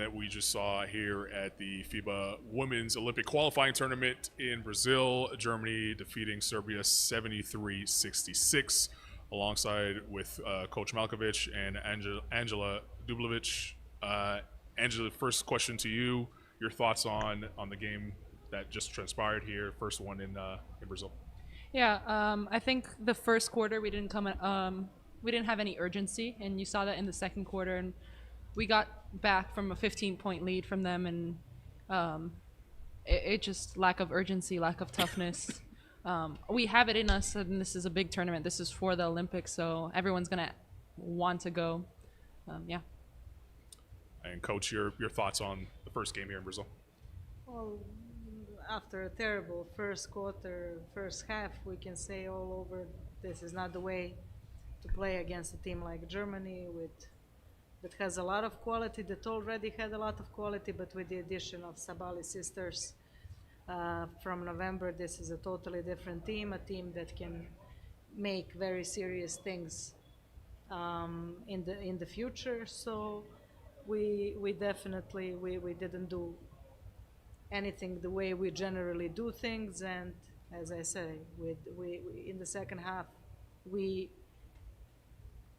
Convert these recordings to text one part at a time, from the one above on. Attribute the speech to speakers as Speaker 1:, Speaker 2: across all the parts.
Speaker 1: that we just saw here at the FIBA Women's Olympic Qualifying Tournament in Brazil. Germany defeating Serbia 73-66, alongside with Coach Malkovich and Angela Dublovic. Angela, first question to you: your thoughts on the game that just transpired here, first one in Brazil?
Speaker 2: Yeah, I think the first quarter we didn't have any urgency, and you saw that in the second quarter. And we got back from a 15-point lead from them, and it just lack of urgency, lack of toughness. We have it in us, and this is a big tournament. This is for the Olympics, so everyone's gonna want to go. Yeah.
Speaker 1: And Coach, your thoughts on the first game here in Brazil?
Speaker 3: Well, after a terrible first quarter, first half, we can say all over this is not the way to play against a team like Germany that has a lot of quality, that already had a lot of quality, but with the addition of Sabali sisters from November, this is a totally different team, a team that can make very serious things in the future. So we definitely we didn't do anything the way we generally do things, and as I say, we in the second half we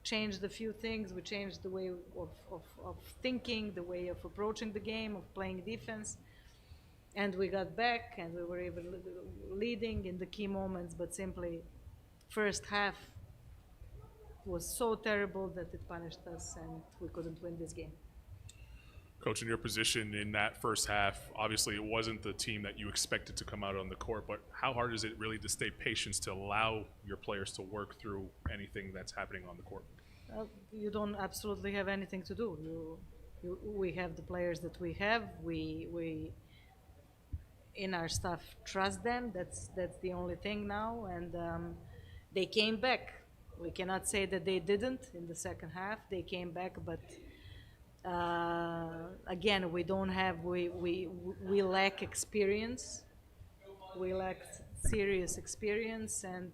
Speaker 3: changed a few things. We changed the way of thinking, the way of approaching the game, of playing defense, and we got back and we were even leading in the key moments, but simply first half was so terrible that it punished us and we couldn't win this game.
Speaker 1: Coach, in your position in that first half, obviously it wasn't the team that you expected to come out on the court, but how hard is it really to stay patient to allow your players to work through anything that's happening on the court?
Speaker 3: You don't absolutely have anything to do. We have the players that we have. We in our staff trust them. That's the only thing now, and they came back. We cannot say that they didn't in the second half. They came back, but again, we lack experience. We lack serious experience, and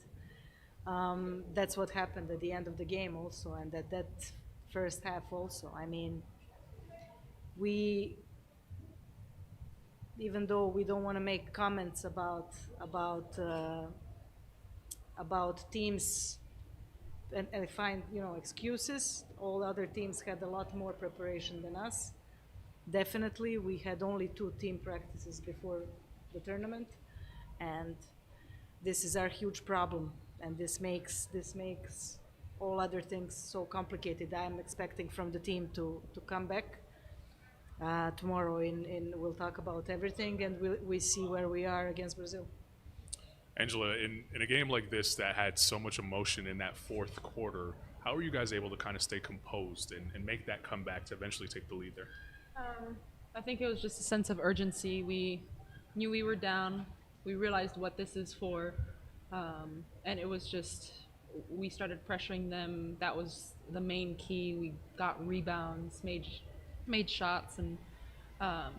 Speaker 3: that's what happened at the end of the game also, and that first half also. I mean, even though we don't want to make comments about teams and find excuses. All other teams had a lot more preparation than us. Definitely, we had only 2 team practices before the tournament, and this is our huge problem. And this makes all other things so complicated. I'm expecting from the team to come back tomorrow. We'll talk about everything, and we see where we are against Brazil.
Speaker 1: Angela, in a game like this that had so much emotion in that fourth quarter, how were you guys able to kind of stay composed and make that comeback to eventually take the lead there?
Speaker 2: I think it was just a sense of urgency. We knew we were down. We realized what this is for. And it was just, we started pressuring them. That was the main key. We got rebounds, made shots, and yeah.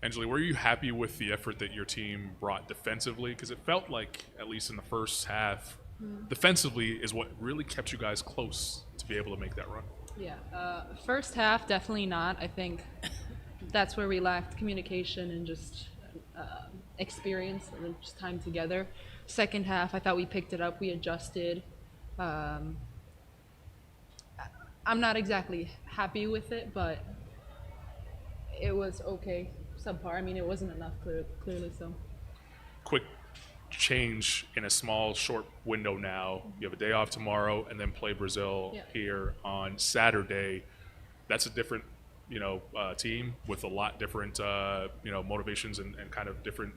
Speaker 1: Angela, were you happy with the effort that your team brought defensively? Because it felt like, at least in the first half, defensively is what really kept you guys close to be able to make that run.
Speaker 2: Yeah, first half, definitely not. I think that's where we lacked communication and just experience and just time together. Second half, I thought we picked it up. We adjusted. I'm not exactly happy with it, but it was okay. Subpar. I mean, it wasn't enough, clearly so.
Speaker 1: Quick change in a small, short window now. You have a day off tomorrow and then play Brazil here on Saturday. That's a different, team with a lot different, motivations and kind of different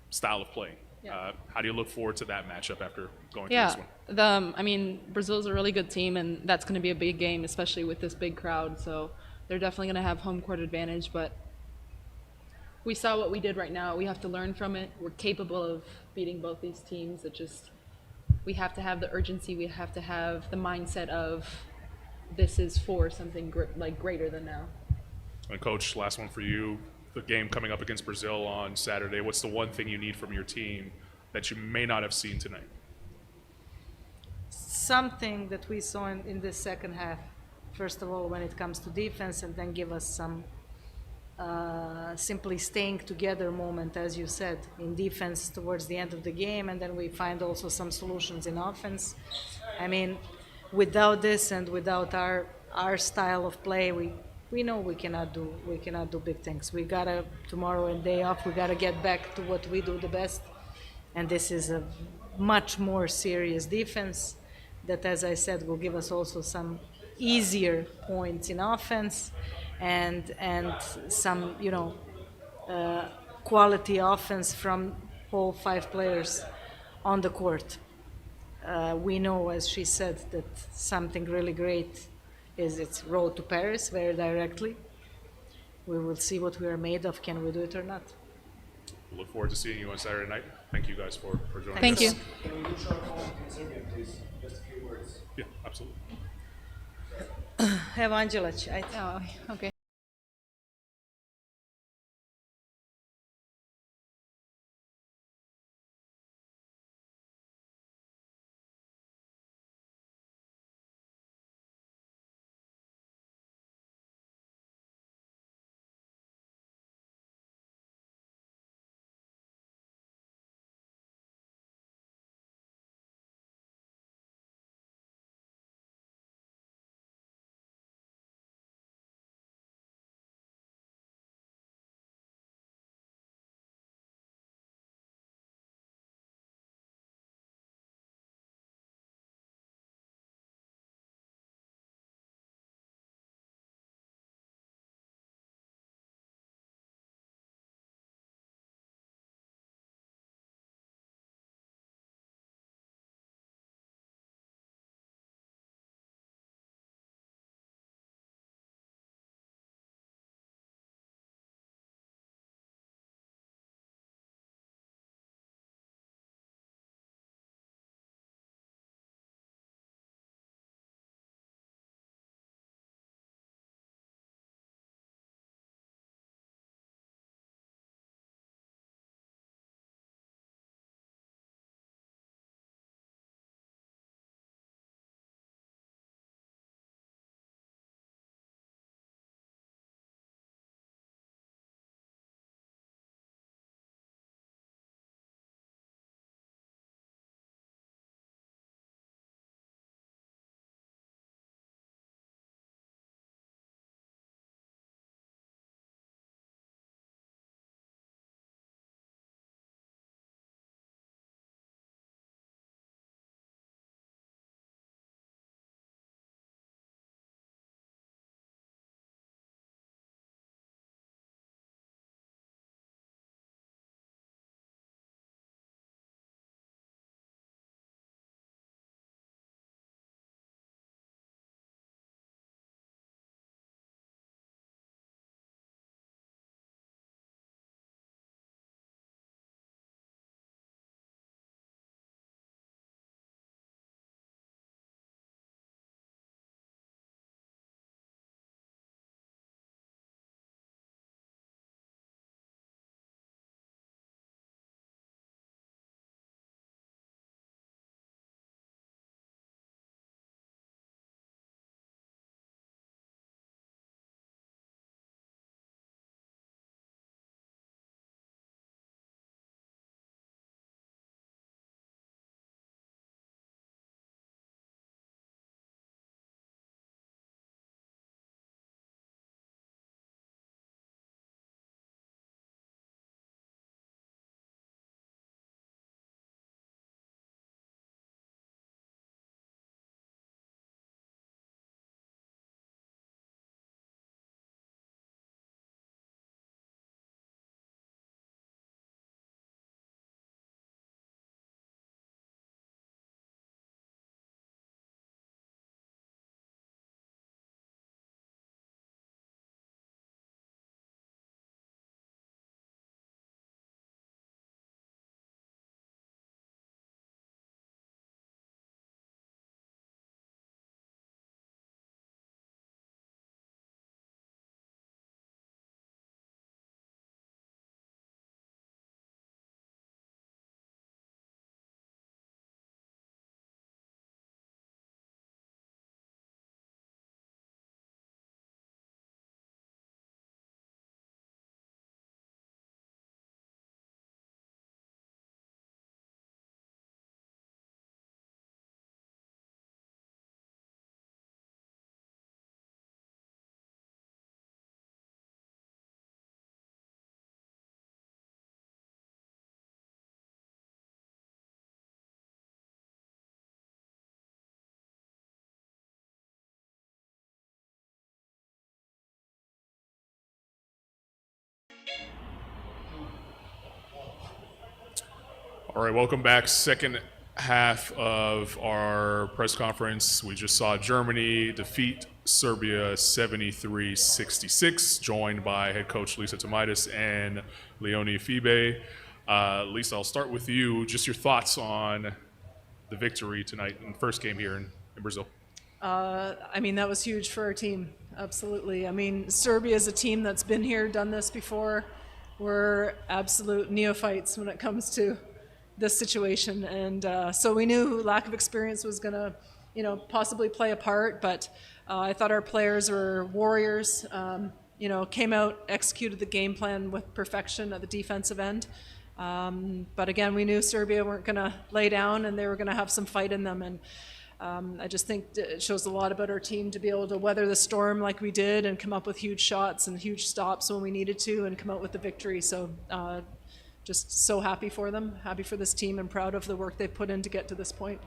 Speaker 1: style of play.
Speaker 2: Yeah.
Speaker 1: How do you look forward to that matchup after going through this one?
Speaker 2: I mean, Brazil's a really good team, and that's going to be a big game, especially with this big crowd. So they're definitely going to have home court advantage, but we saw what we did right now. We have to learn from it. We're capable of beating both these teams. We have to have the urgency. We have to have the mindset of this is for something greater than now.
Speaker 1: And Coach, last one for you. The game coming up against Brazil on Saturday. What's the one thing you need from your team that you may not have seen tonight?
Speaker 3: Something that we saw in this second half. first of all, when it comes to defense, and then give us some simply staying together moment, as you said, in defense towards the end of the game, and then we find also some solutions in offense. I mean, without this and without our style of play, we know we cannot do big things. We gotta tomorrow and day off. We gotta get back to what we do the best, and this is a much more serious defense that, as I said, will give us also some easier points in offense and some quality offense from all five players on the court. We know, as she said, that something really great is its road to Paris very directly. We will see what we are made of. Can we do it or not?
Speaker 1: We look forward to seeing you on Saturday night. Thank you guys for joining
Speaker 2: Thank
Speaker 1: us.
Speaker 2: you.
Speaker 4: Can we do short form in Serbian, please? Just a few words.
Speaker 1: Yeah, absolutely.
Speaker 3: Evanđela će, ajde.
Speaker 2: Oh, okay.
Speaker 1: All right, welcome back. Second half of our press conference. We just saw Germany defeat Serbia 73-66, joined by head coach Lisa Tomaitis and Leonie FIBA. Lisa, I'll start with you. Just your thoughts on the victory tonight in the first game here in Brazil.
Speaker 5: I mean, that was huge for our team. Absolutely. I mean, Serbia is a team that's been here, done this before. We're absolute neophytes when it comes to this situation, and so we knew lack of experience was going to, possibly play a part. But I thought our players were warriors. Came out, executed the game plan with perfection at the defensive end. But again, we knew Serbia weren't going to lay down, and they were going to have some fight in them. And I just think it shows a lot about our team to be able to weather the storm like we did and come up with huge shots and huge stops when we needed to and come out with the victory. So just so happy for them, happy for this team, and proud of the work they've put in to get to this point.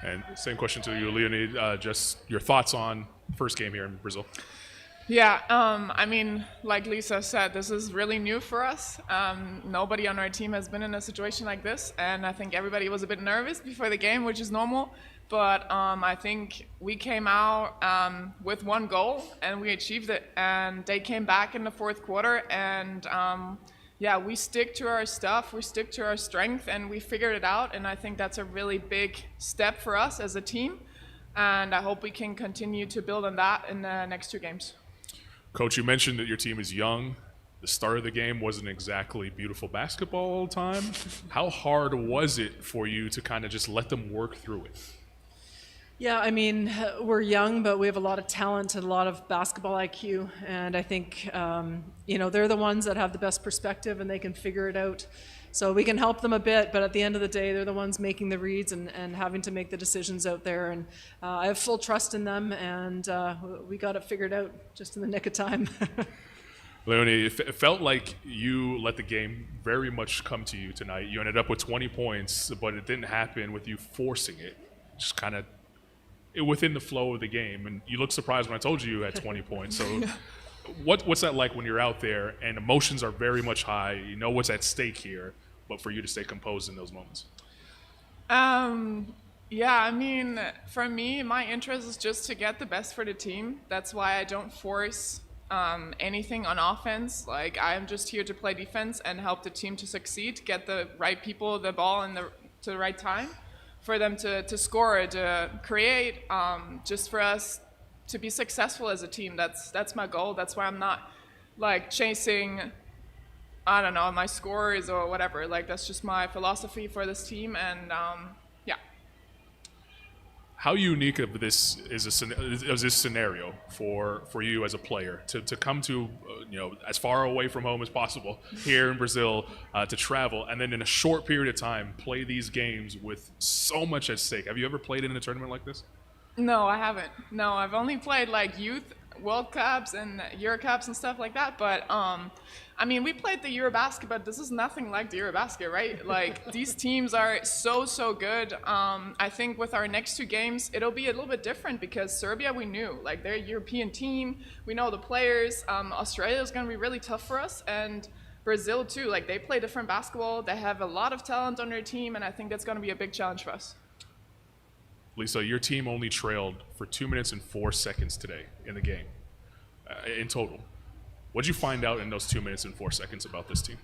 Speaker 1: And same question to you, Leonie. Just your thoughts on first game here in Brazil.
Speaker 6: Yeah, I mean, like Lisa said, this is really new for us. Nobody on our team has been in a situation like this, and I think everybody was a bit nervous before the game, which is normal. But I think we came out with one goal, and we achieved it. And they came back in the fourth quarter, and we stick to our stuff, we stick to our strength, and we figured it out. And I think that's a really big step for us as a team. And I hope we can continue to build on that in the next two games.
Speaker 1: Coach, you mentioned that your team is young. The start of the game wasn't exactly beautiful basketball all the time. How hard was it for you to kind of just let them work through it?
Speaker 5: Yeah, I mean, we're young, but we have a lot of talent and a lot of basketball IQ. And I think, they're the ones that have the best perspective and they can figure it out. So we can help them a bit, but at the end of the day, they're the ones making the reads and having to make the decisions out there. And I have full trust in them, and we got it figured out just in the nick of time.
Speaker 1: Leonie, it felt like you let the game very much come to you tonight. You ended up with 20 points, but it didn't happen with you forcing it. Just kind of within the flow of the game. And you looked surprised when I told you had 20 points. So what's that like when you're out there and emotions are very much high? You know what's at stake here, but for you to stay composed in those moments?
Speaker 6: Yeah, I mean, for me, my interest is just to get the best for the team. That's why I don't force anything on offense. Like, I'm just here to play defense and help the team to succeed, get the right people the ball to the right time for them to score, to create, just for us to be successful as a team. That's my goal. That's why I'm not like chasing, I don't know, my scores or whatever. Like, that's just my philosophy for this team. And
Speaker 1: how unique of this is this scenario for you as a player to come to as far away from home as possible here in Brazil, to travel and then in a short period of time play these games with so much at stake? Have you ever played in a tournament like this?
Speaker 6: No, I haven't. No, I've only played like youth World Cups and Euro Cups and stuff like that. But I mean, we played the Eurobasket, but this is nothing like the Eurobasket, right? Like, these teams are so good. I think with our next two games, it'll be a little bit different because Serbia, we knew, like, they're a European team. We know the players. Australia is going to be really tough for us, and Brazil too. Like, they play different basketball. They have a lot of talent on their team, and I think that's going to be a big challenge for us.
Speaker 1: Lisa, your team only trailed for 2 minutes and 4 seconds today in the game, in total. What did you find out in those 2 minutes and 4 seconds about this team?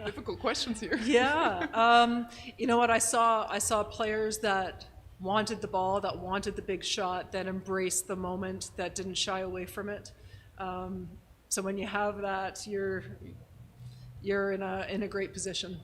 Speaker 6: Difficult questions here.
Speaker 5: Yeah, you know what? I saw players that wanted the ball, that wanted the big shot, that embraced the moment, that didn't shy away from it. So when you have that, you're in a great position.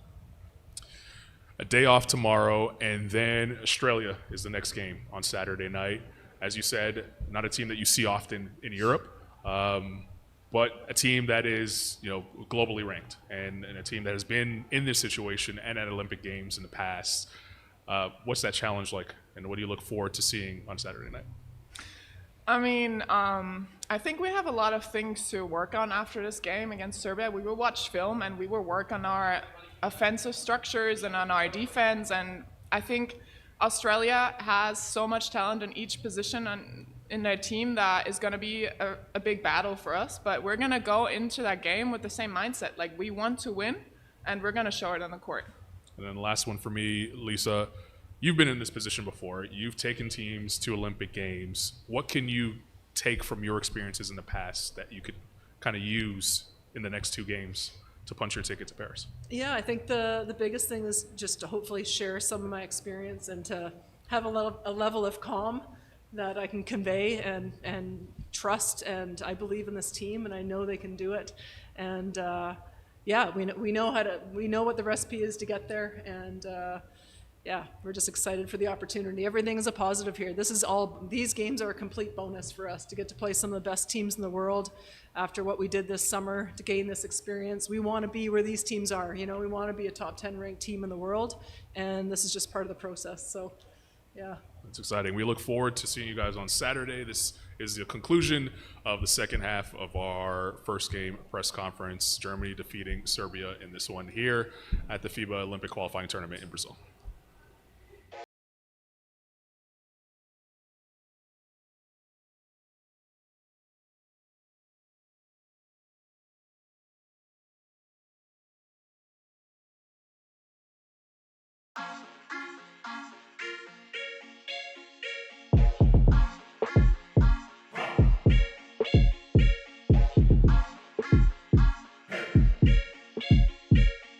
Speaker 1: A day off tomorrow, and then Australia is the next game on Saturday night. As you said, not a team that you see often in Europe, but a team that is globally ranked, and a team that has been in this situation and at Olympic Games in the past. What's that challenge like, and what do you look forward to seeing on Saturday night?
Speaker 6: I mean, I think we have a lot of things to work on after this game against Serbia. We will watch film and we will work on our offensive structures and on our defense. And I think Australia has so much talent in each position in their team that is going to be a big battle for us. But we're going to go into that game with the same mindset. Like, we want to win, and we're going to show it on the court.
Speaker 1: And then the last one for me, Lisa, you've been in this position before. You've taken teams to Olympic Games. What can you take from your experiences in the past that you could kind of use in the next 2 games to punch your ticket to Paris?
Speaker 5: Yeah, I think the biggest thing is just to hopefully share some of my experience and to have a level of calm that I can convey and trust, and I believe in this team and I know they can do it. And yeah, we know what the recipe is to get there, and yeah, we're just excited for the opportunity. Everything is a positive here. These games are a complete bonus for us to get to play some of the best teams in the world after what we did this summer to gain this experience. We want to be where these teams are. You know, we want to be a top 10 ranked team in the world, and this is just part of the process. So, yeah.
Speaker 1: It's exciting. We look forward to seeing you guys on Saturday. This is the conclusion of the second half of our first game press conference. Germany defeating Serbia in this one here at the FIBA Olympic qualifying tournament in Brazil.
Speaker 7: Awesome.